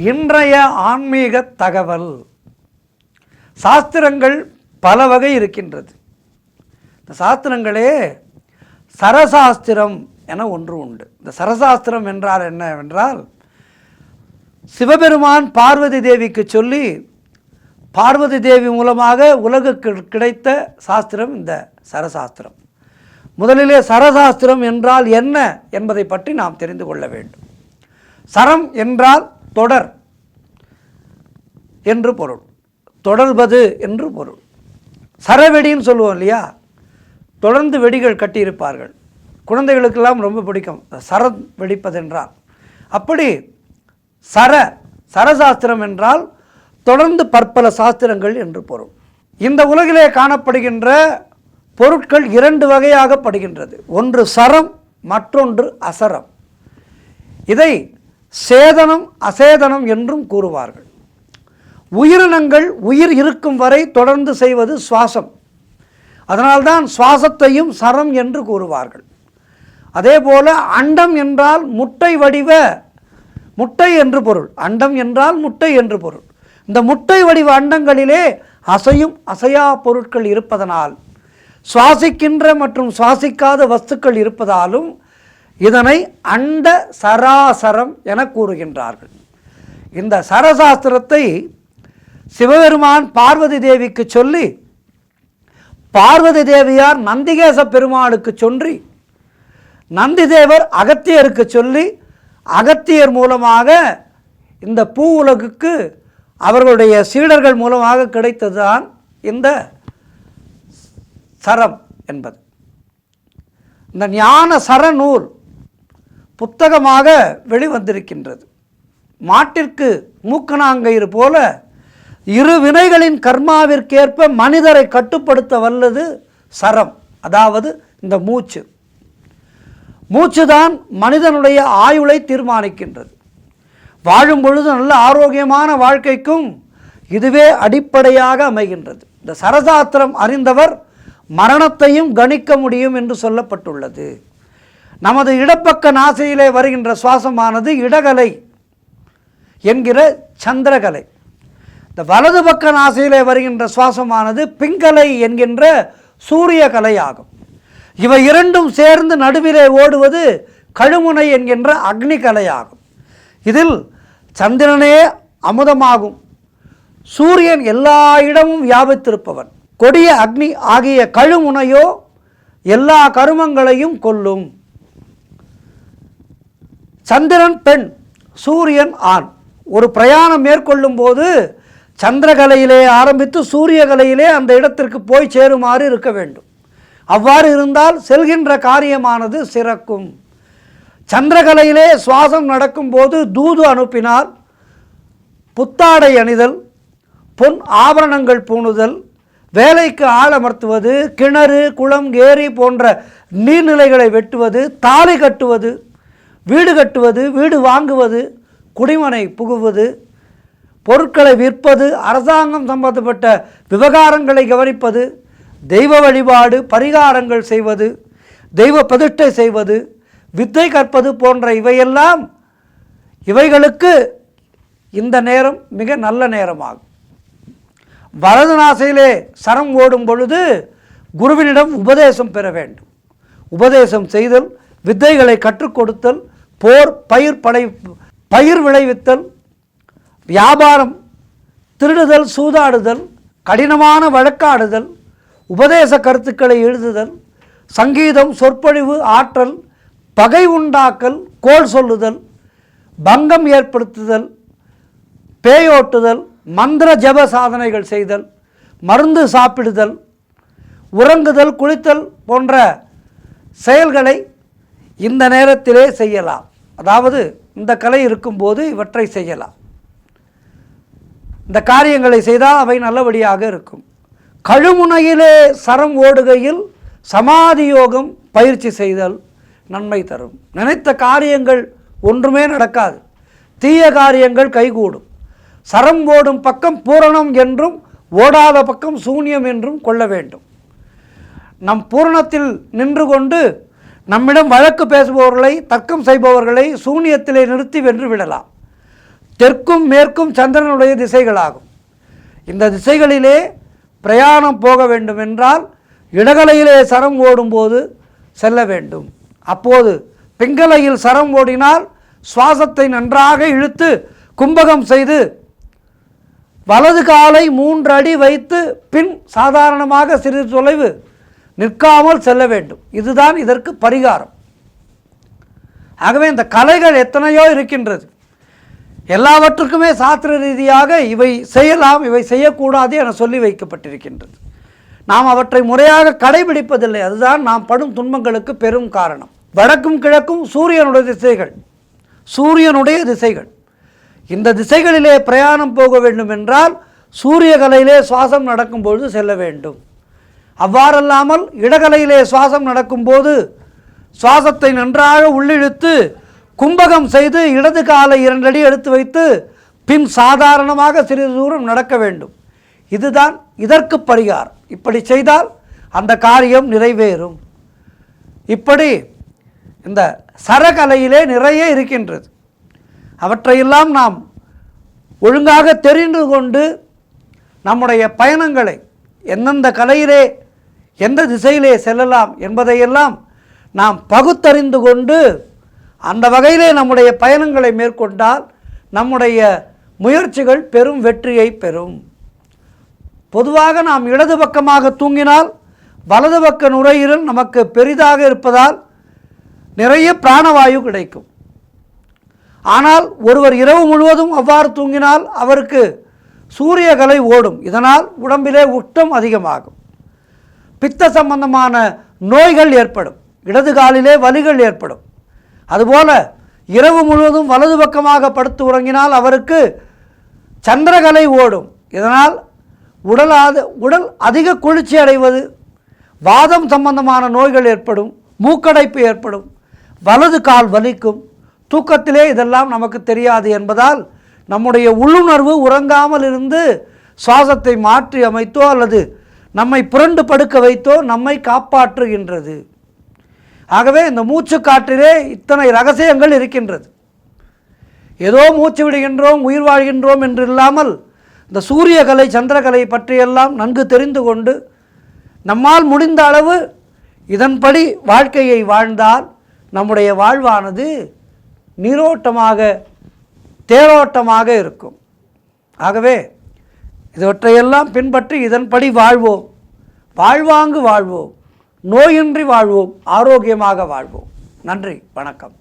இன்றைய ஆன்மீக தகவல். சாஸ்திரங்கள் பல வகை இருக்கின்றது. இந்த சாஸ்திரங்களே சரசாஸ்திரம் என ஒன்று உண்டு. இந்த சரசாஸ்திரம் என்றால் என்னவென்றால், சிவபெருமான் பார்வதி தேவிக்கு சொல்லி பார்வதி தேவி மூலமாக உலகுக்கு கிடைத்த சாஸ்திரம் இந்த சரசாஸ்திரம். முதலிலே சரசாஸ்திரம் என்றால் என்ன என்பதை பற்றி நாம் தெரிந்து கொள்ள வேண்டும். சரம் என்றால் தொடர் என்று பொருள், தொடர்பது என்று பொருள். சரவெடின்னு சொல்லுவோம் இல்லையா, தொடர்ந்து வெடிகள் கட்டியிருப்பார்கள். குழந்தைகளுக்கெல்லாம் ரொம்ப பிடிக்கும் சரம் வெடிப்பதென்றால். அப்படி சரசாஸ்திரம் என்றால் தொடர்ந்து பற்பல சாஸ்திரங்கள் என்று பொருள். இந்த உலகிலே காணப்படுகின்ற பொருட்கள் இரண்டு வகையாகப்படுகின்றது. ஒன்று சரம், மற்றொன்று அசரம். இதை சேதனம் அசேதனம் என்றும் கூறுவார்கள். உயிரினங்கள் உயிர் இருக்கும் வரை தொடர்ந்து செய்வது சுவாசம். அதனால்தான் சுவாசத்தையும் சரம் என்று கூறுவார்கள். அதேபோல அண்டம் என்றால் முட்டை வடிவ, முட்டை என்று பொருள். அண்டம் என்றால் முட்டை என்று பொருள். இந்த முட்டை வடிவ அண்டங்களிலே அசையும் அசையா பொருட்கள் இருப்பதனால், சுவாசிக்கின்ற மற்றும் சுவாசிக்காத வஸ்துக்கள் இருப்பதாலும் இதனை அண்ட சராசரம் என கூறுகின்றார்கள். இந்த சரசாஸ்திரத்தை சிவபெருமான் பார்வதி தேவிக்கு சொல்லி, பார்வதி தேவியார் நந்திகேச பெருமானுக்கு சொல்லி, நந்திதேவர் அகத்தியருக்கு சொல்லி, அகத்தியர் மூலமாக இந்த பூ உலகுக்கு அவர்களுடைய சீடர்கள் மூலமாக கிடைத்ததுதான் இந்த சரம் என்பது. இந்த ஞான சரநூல் புத்தகமாக வெளிவந்திருக்கின்றது. மாட்டிற்கு மூக்கணாங்கயிறு போல இரு வினைகளின் கர்மாவிற்கேற்ப மனிதரை கட்டுப்படுத்த வல்லது சரம், அதாவது இந்த மூச்சு. மூச்சுதான் மனிதனுடைய ஆயுளை தீர்மானிக்கின்றது. வாழும் பொழுது நல்ல ஆரோக்கியமான வாழ்க்கைக்கும் இதுவே அடிப்படையாக அமைகின்றது. இந்த சரசாஸ்திரம் அறிந்தவர் மரணத்தையும் கணிக்க முடியும் என்று சொல்லப்பட்டுள்ளது. நமது இடப்பக்க நாசியிலே வருகின்ற சுவாசமானது இடகலை என்கிற சந்திரகலை. இந்த வலது பக்க நாசியிலே வருகின்ற சுவாசமானது பிங்கலை என்கின்ற சூரிய கலை ஆகும். இவை இரண்டும் சேர்ந்து நடுவிலே ஓடுவது கழுமுனை என்கின்ற அக்னி கலை ஆகும். இதில் சந்திரனே அமுதமாகும். சூரியன் எல்லா இடமும் வியாபித்திருப்பவன். கொடிய அக்னி ஆகிய கழுமுனையோ எல்லா கருமங்களையும் கொல்லும். சந்திரன் பெண், சூரியன் ஆண். ஒரு பிரயாணம் மேற்கொள்ளும் போது சந்திரகலையிலே ஆரம்பித்து சூரிய கலையிலே அந்த இடத்திற்கு போய் சேருமாறு இருக்க வேண்டும். அவ்வாறு இருந்தால் செல்கின்ற காரியமானது சிறக்கும். சந்திரகலையிலே சுவாசம் நடக்கும்போது தூது அனுப்பினால் புத்தாடை அணிதல், பொன் ஆபரணங்கள் பூணுதல், வேலைக்கு ஆளமர்த்துவது, கிணறு குளம் ஏரி போன்ற நீர்நிலைகளை வெட்டுவது, தாலி கட்டுவது, வீடு கட்டுவது, வீடு வாங்குவது, குடிமனை புகுவது, பொருட்களை விற்பது, அரசாங்கம் சம்பந்தப்பட்ட விவகாரங்களை கவனிப்பது, தெய்வ வழிபாடு பரிகாரங்கள் செய்வது, தெய்வ பிரதிஷ்டை செய்வது, வித்தை கற்பது போன்ற இவைகளுக்கு இந்த நேரம் மிக நல்ல நேரமாகும். வலது நாசியிலே சரம் ஓடும் பொழுது குருவினிடம் உபதேசம் பெற வேண்டும். உபதேசம் செய்தல், வித்தைகளை கற்றுக் கொடுத்தல், போர் பயிர் விளைவித்தல், வியாபாரம், திருடுதல், சூதாடுதல், கடினமான வழக்காடுதல், உபதேச கருத்துக்களை எழுதுதல், சங்கீதம், சொற்பொழிவு ஆற்றல், பகை உண்டாக்கல், கோல் சொல்லுதல், பங்கம் ஏற்படுத்துதல், பேயோட்டுதல், மந்திர ஜப சாதனைகள் செய்தல், மருந்து சாப்பிடுதல், உறங்குதல், குளித்தல் போன்ற செயல்களை இந்த நேரத்திலே செய்யலாம். அதாவது இந்த கலை இருக்கும்போது இவற்றை செய்யலாம். இந்த காரியங்களை செய்தால் அவை நல்லபடியாக இருக்கும். கழுமுனையிலே சரம் ஓடுகையில் சமாதி யோகம் பயிற்சி செய்தல் நன்மை தரும். நினைத்த காரியங்கள் ஒன்றுமே நடக்காது, தீய காரியங்கள் கைகூடும். சரம் ஓடும் பக்கம் பூரணம் என்றும் ஓடாத பக்கம் சூன்யம் என்றும் கொள்ள வேண்டும். நம் பூரணத்தில் நின்று கொண்டு நம்மிடம் வழக்கு பேசுபவர்களை, தர்க்கம் செய்பவர்களை சூன்யத்திலே நிறுத்தி வென்று விடலாம். தெற்கும் மேற்கும் சந்திரனுடைய திசைகளாகும். இந்த திசைகளிலே பிரயாணம் போக வேண்டும் என்றால் இடகலையிலே சரம் ஓடும்போது செல்ல வேண்டும். அப்போது பிங்கலையில் சரம் ஓடினால் சுவாசத்தை நன்றாக இழுத்து கும்பகம் செய்து வலது காலை 3 அடி வைத்து பின் சாதாரணமாக சிறிது தொலைவு நிற்காமல் செல்ல வேண்டும். இதுதான் இதற்கு பரிகாரம். ஆகவே இந்த கலைகள் எத்தனையோ இருக்கின்றது. எல்லாவற்றுக்குமே சாஸ்திர ரீதியாக இவை செய்யலாம், இவை செய்யக்கூடாது என சொல்லி வைக்கப்பட்டிருக்கின்றது. நாம் அவற்றை முறையாக கடைபிடிப்பதில்லை. அதுதான் நாம் படும் துன்பங்களுக்கு பெரும் காரணம். வடக்கும் கிழக்கும் சூரியனுடைய திசைகள், சூரியனுடைய திசைகள். இந்த திசைகளிலே பிரயாணம் போக வேண்டும் என்றால் சூரிய கலையிலே சுவாசம் நடக்கும்பொழுது செல்ல வேண்டும். அவ்வாறல்லாமல் இடகலையிலே சுவாசம் நடக்கும்போது சுவாசத்தை நன்றாக உள்ளிழுத்து கும்பகம் செய்து இடது காலை 2 அடி எடுத்து வைத்து பின் சாதாரணமாக சிறிது தூரம் நடக்க வேண்டும். இதுதான் இதற்கு பரிகாரம். இப்படி செய்தால் அந்த காரியம் நிறைவேறும். இப்படி இந்த சரகலையிலே நிறைய இருக்கின்றது. அவற்றையெல்லாம் நாம் ஒழுங்காக தெரிந்து கொண்டு நம்முடைய பயணங்களை எந்தெந்த கலையிலே எந்த திசையிலே செல்லலாம் என்பதையெல்லாம் நாம் பகுத்தறிந்து கொண்டு அந்த வகையிலே நம்முடைய பயணங்களை மேற்கொண்டால் நம்முடைய முயற்சிகள் பெரும் வெற்றியை பெறும். பொதுவாக நாம் இடது பக்கமாக தூங்கினால் வலது பக்க நுரையீரல் நமக்கு பெரிதாக இருப்பதால் நிறைய பிராணவாயு கிடைக்கும். ஆனால் ஒருவர் இரவு முழுவதும் அவ்வாறு தூங்கினால் அவருக்கு சூரிய கலை ஓடும். இதனால் உடம்பிலே உஷ்ணம் அதிகமாகும், பித்த சம்பந்தமான நோய்கள் ஏற்படும், இடது காலிலே வலிகள் ஏற்படும். அதுபோல இரவு முழுவதும் வலது பக்கமாக படுத்து உறங்கினால் அவருக்கு சந்திரகலை ஓடும். இதனால் உடல் அதிக குளிர்ச்சி அடைவது, வாதம் சம்பந்தமான நோய்கள் ஏற்படும், மூக்கடைப்பு ஏற்படும், வலது கால் வலிக்கும். தூக்கத்திலே இதெல்லாம் நமக்கு தெரியாது என்பதால் நம்முடைய உள்ளுணர்வு உறங்காமல் இருந்து சுவாசத்தை மாற்றி அமைத்தோ அல்லது நம்மை புரண்டு படுக்க வைத்தோ நம்மை காப்பாற்றுகின்றது. ஆகவே இந்த மூச்சு காற்றிலே இத்தனை ரகசியங்கள் இருக்கின்றது. ஏதோ மூச்சு விடுகின்றோம், உயிர் வாழ்கின்றோம் என்று இல்லாமல் இந்த சூரியகலை சந்திரகலை பற்றியெல்லாம் நன்கு தெரிந்து கொண்டு நம்மால் முடிந்த அளவு இதன்படி வாழ்க்கையை வாழ்ந்தால் நம்முடைய வாழ்வானது நீரோட்டமாக தேரோட்டமாக இருக்கும். ஆகவே இவற்றையெல்லாம் பின்பற்றி இதன்படி வாழ்வோம், வாழ்வாங்கு வாழ்வோம், நோயின்றி வாழ்வோம், ஆரோக்கியமாக வாழ்வோம். நன்றி, வணக்கம்.